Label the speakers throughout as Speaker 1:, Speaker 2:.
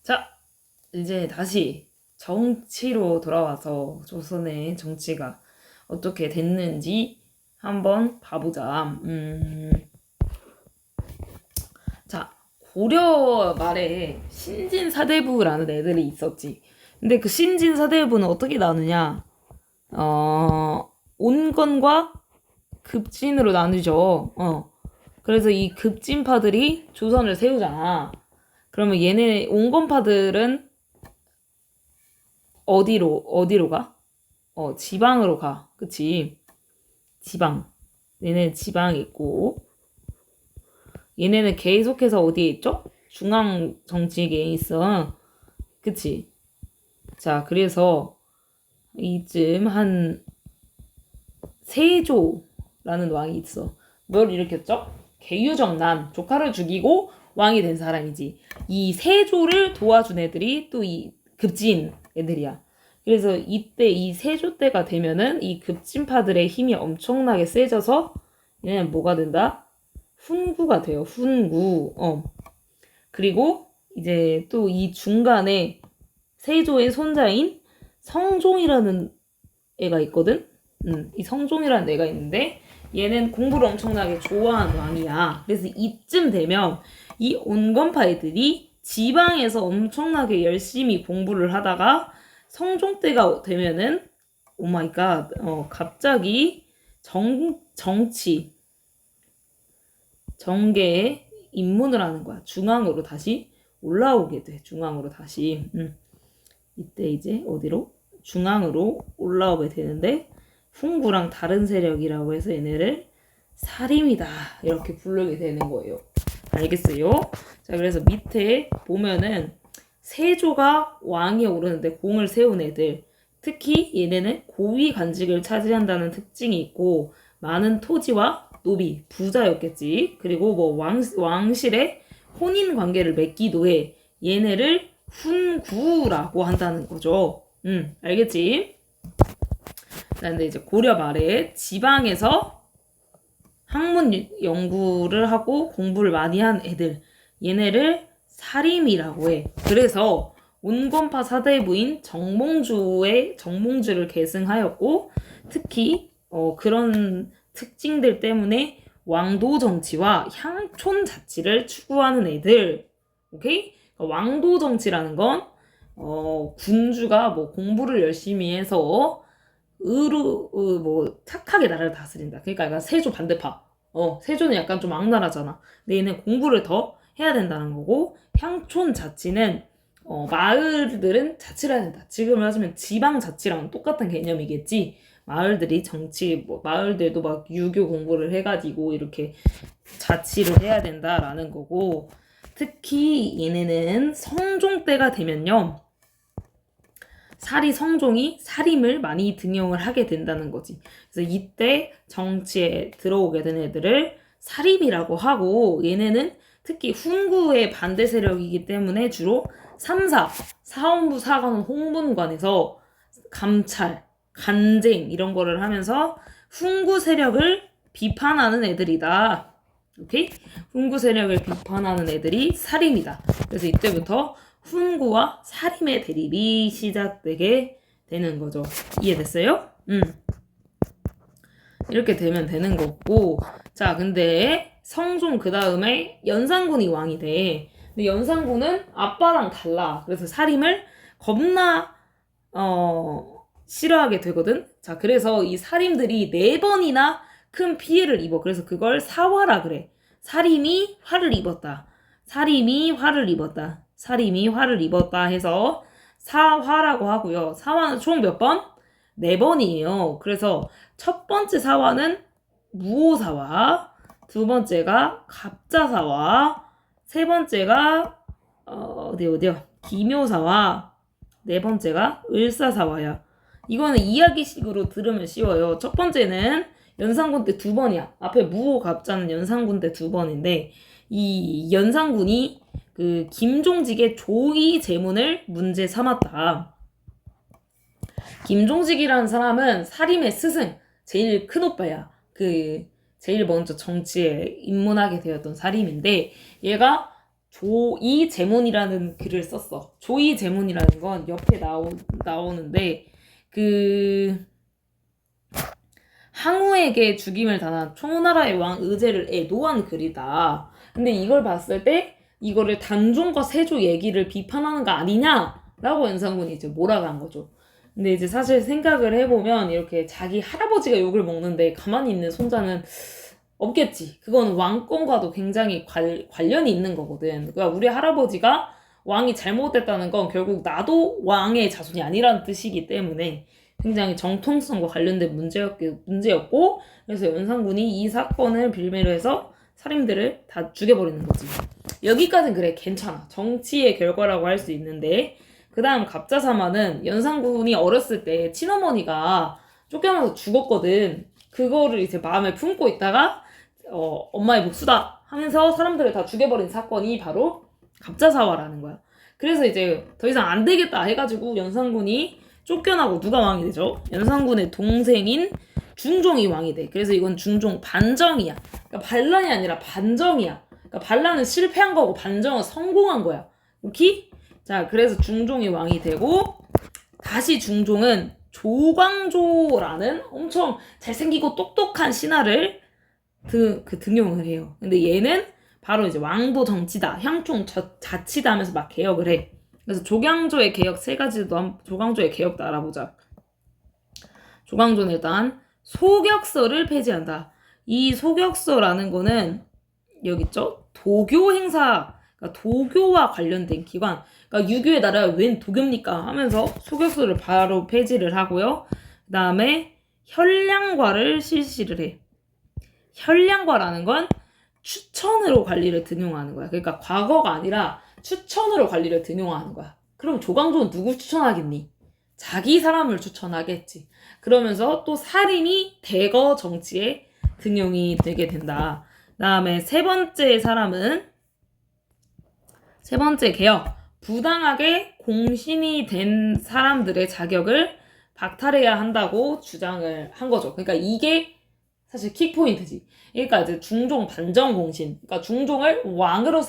Speaker 1: 자, 이제 다시 정치로 돌아와서 조선의 정치가 어떻게 됐는지 한번 봐보자. 자, 고려 말에 신진사대부라는 애들이 있었지. 근데 그 신진사대부는 어떻게 나누냐? 온건과 급진으로 나누죠. 그래서 이 급진파들이 조선을 세우잖아. 그러면 얘네 온건파들은 어디로 가? 지방으로 가. 그치? 지방. 얘네 지방에 있고, 얘네는 계속해서 어디에 있죠? 중앙 정치계에 있어. 그치? 자, 그래서 이쯤 한 세조라는 왕이 있어. 뭘 일으켰죠? 계유정난, 조카를 죽이고 왕이 된 사람이지. 이 세조를 도와준 애들이 또 이 급진 애들이야. 그래서 이때 이 세조 때가 되면은 이 급진파들의 힘이 엄청나게 세져서 얘는 뭐가 된다? 훈구가 돼요. 훈구. 그리고 이제 또 이 중간에 세조의 손자인 성종이라는 애가 있거든. 이 성종이라는 애가 있는데 얘는 공부를 엄청나게 좋아하는 왕이야. 그래서 이쯤 되면 이 온건파 애들이 지방에서 엄청나게 열심히 공부를 하다가 성종 때가 되면은 오마이갓 갑자기 정치 정계에 입문을 하는 거야. 중앙으로 다시 올라오게 돼. 중앙으로 다시. 이때 이제 어디로? 중앙으로 올라오게 되는데 훈구랑 다른 세력이라고 해서 얘네를 사림이다 이렇게 부르게 되는 거예요. 알겠어요? 자, 그래서 밑에 보면은 세조가 왕에 오르는데 공을 세운 애들, 특히 얘네는 고위 관직을 차지한다는 특징이 있고 많은 토지와 노비, 부자였겠지. 그리고 뭐 왕실에 혼인 관계를 맺기도 해. 얘네를 훈구라고 한다는 거죠. 알겠지? 근데 이제 고려 말에 지방에서 학문 연구를 하고 공부를 많이 한 애들, 얘네를 사림이라고 해. 그래서 온건파 사대부인 정몽주를 계승하였고, 특히 그런 특징들 때문에 왕도 정치와 향촌 자치를 추구하는 애들. 오케이? 왕도 정치라는 건 군주가 뭐 공부를 열심히 해서 뭐 착하게 나라를 다스린다. 그러니까 약간 세조 반대파. 세조는 약간 좀 악랄하잖아. 근데 얘는 공부를 더 해야 된다는 거고, 향촌 자치는 마을들은 자치를 해야 된다. 지금 하시면 지방 자치랑 똑같은 개념이겠지. 마을들이 뭐 마을들도 막 유교 공부를 해가지고 이렇게 자치를 해야 된다라는 거고, 특히 얘네는 성종 때가 되면요, 성종이 사림을 많이 등용을 하게 된다는 거지. 그래서 이때 정치에 들어오게 된 애들을 사림이라고 하고, 얘네는 특히 훈구의 반대 세력이기 때문에 주로 3사, 사원부 사관 홍문관에서 감찰, 간쟁 이런 거를 하면서 훈구 세력을 비판하는 애들이다. 오케이? 훈구 세력을 비판하는 애들이 사림이다. 그래서 이때부터 훈구와 사림의 대립이 시작되게 되는 거죠. 이해됐어요? 이렇게 되면 되는 거고. 자, 근데 성종 그 다음에 연산군이 왕이 돼. 근데 연산군은 아빠랑 달라. 그래서 사림을 겁나 싫어하게 되거든. 자, 그래서 이 사림들이 4번이나 큰 피해를 입어. 그래서 그걸 사화라 그래. 사림이 화를 입었다. 사림이 화를 입었다. 사림이 화를 입었다 해서 사화라고 하고요. 사화는 총 몇 번? 4번이에요. 그래서 첫 번째 사화는 무오사화, 두 번째가 갑자사화, 세 번째가 어디야? 기묘사화, 네 번째가 을사사화야. 이거는 이야기식으로 들으면 쉬워요. 첫 번째는 연산군 때 2번이야. 앞에 무오 갑자는 연산군 때 2번인데 이 연산군이 그 김종직의 조이 제문을 문제 삼았다. 김종직이라는 사람은 사림의 스승, 제일 큰 오빠야. 제일 먼저 정치에 입문하게 되었던 사림인데, 얘가 조이제문이라는 글을 썼어. 조이제문이라는 건 옆에 나오는데 그 항우에게 죽임을 당한 초나라의 왕 의제를 애도한 글이다. 근데 이걸 봤을 때 이거를 단종과 세조 얘기를 비판하는 거 아니냐라고 연산군이 이제 몰아간 거죠. 근데 이제 사실 생각을 해보면 이렇게 자기 할아버지가 욕을 먹는데 가만히 있는 손자는 없겠지. 그건 왕권과도 굉장히 관련이 있는 거거든. 그러니까 우리 할아버지가 왕이 잘못됐다는 건 결국 나도 왕의 자손이 아니라는 뜻이기 때문에 굉장히 정통성과 관련된 문제였고, 그래서 연산군이 이 사건을 빌미로 해서 살인들을 다 죽여버리는 거지. 여기까지는 그래, 괜찮아. 정치의 결과라고 할 수 있는데, 그 다음 갑자사마는 연산군이 어렸을 때 친어머니가 쫓겨나서 죽었거든. 그거를 이제 마음에 품고 있다가 엄마의 복수다 하면서 사람들을 다 죽여버린 사건이 바로 갑자사화라는 거야. 그래서 이제 더 이상 안 되겠다 해가지고 연산군이 쫓겨나고 누가 왕이 되죠? 연산군의 동생인 중종이 왕이 돼. 그래서 이건 중종 반정이야. 그러니까 반란이 아니라 반정이야. 그러니까 반란은 실패한 거고 반정은 성공한 거야. 오케이? 자, 그래서 중종이 왕이 되고 다시 중종은 조광조라는 엄청 잘생기고 똑똑한 신하를 등용을 해요. 근데 얘는 바로 이제 왕도 정치다, 향총 자치다 하면서 막 개혁을 해. 그래서 조광조의 개혁 세 가지도 조광조의 개혁도 알아보자. 조광조는 일단 소격서를 폐지한다. 이 소격서라는 거는 여기 있죠? 도교 행사, 그러니까 도교와 관련된 기관. 그러니까 유교의 나라 웬 도교입니까? 하면서 소격서를 바로 폐지를 하고요. 그 다음에 현량과를 실시를 해. 현량과라는 건 추천으로 관리를 등용하는 거야. 그러니까 과거가 아니라 추천으로 관리를 등용하는 거야. 그럼 조광조는 누구 추천하겠니? 자기 사람을 추천하겠지. 그러면서 또 살인이 대거 정치에 등용이 되게 된다. 다음에 세 번째 개혁. 부당하게 공신이 된 사람들의 자격을 박탈해야 한다고 주장을 한 거죠. 그러니까 이게 사실 킥포인트지. 그러니까 이제 중종 반정 공신. 그러니까 중종을 왕으로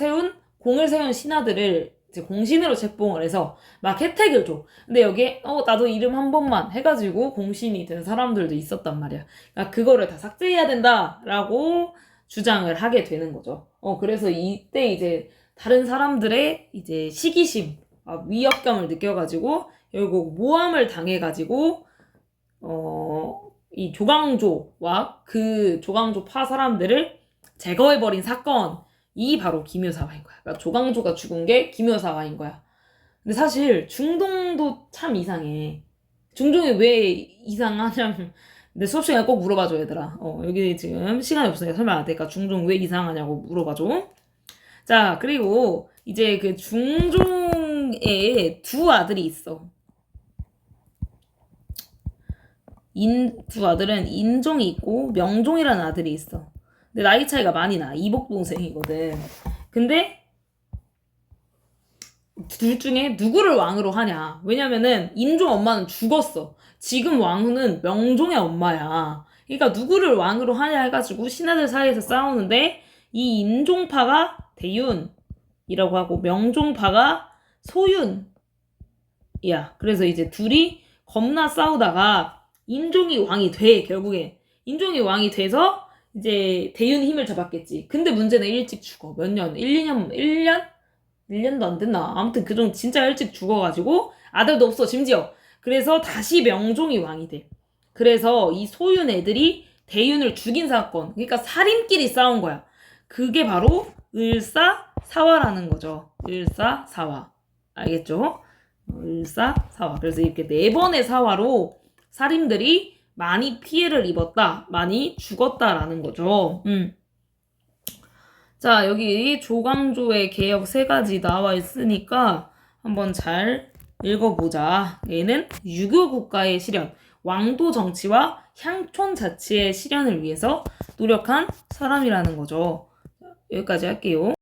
Speaker 1: 공을 세운 신하들을 이제 공신으로 책봉을 해서 막 혜택을 줘. 근데 여기에 나도 이름 한 번만 해가지고 공신이 된 사람들도 있었단 말이야. 그러니까 그거를 다 삭제해야 된다라고 주장을 하게 되는 거죠. 그래서 이때 이제 다른 사람들의 이제 시기심, 위협감을 느껴가지고 결국 모함을 당해가지고 이 조광조와 그 조광조파 사람들을 제거해버린 사건이 바로 기묘사화인 거야. 그러니까 조광조가 죽은 게 기묘사화인 거야. 근데 사실 중동도 참 이상해. 중동이 왜 이상하냐면 내 수업 시간에 꼭 물어봐줘, 얘들아. 여기 지금 시간이 없으니까 설명 안 되니까 중동 왜 이상하냐고 물어봐줘. 자, 그리고 이제 그 중종의 두 아들이 있어. 두 아들은 인종이 있고 명종이라는 아들이 있어. 근데 나이 차이가 많이 나. 이복 동생이거든. 근데 둘 중에 누구를 왕으로 하냐? 왜냐면은 인종 엄마는 죽었어. 지금 왕후는 명종의 엄마야. 그러니까 누구를 왕으로 하냐 해가지고 신하들 사이에서 싸우는데 이 인종파가 대윤이라고 하고 명종파가 소윤이야. 그래서 이제 둘이 겁나 싸우다가 인종이 왕이 돼. 결국에 인종이 왕이 돼서 이제 대윤 힘을 잡았겠지. 근데 문제는 일찍 죽어. 몇 년? 1년도 안 됐나? 아무튼 그 정도 진짜 일찍 죽어가지고 아들도 없어 심지어. 그래서 다시 명종이 왕이 돼. 그래서 이 소윤 애들이 대윤을 죽인 사건. 그러니까 살인끼리 싸운 거야. 그게 바로 을사사화라는 거죠. 을사사화. 알겠죠? 을사사화. 그래서 이렇게 4번의 사화로 살인들이 많이 피해를 입었다. 많이 죽었다라는 거죠. 자, 여기 조광조의 개혁 3가지 나와 있으니까 한번 잘 읽어보자. 얘는 유교 국가의 실현, 왕도 정치와 향촌 자치의 실현을 위해서 노력한 사람이라는 거죠. 여기까지 할게요.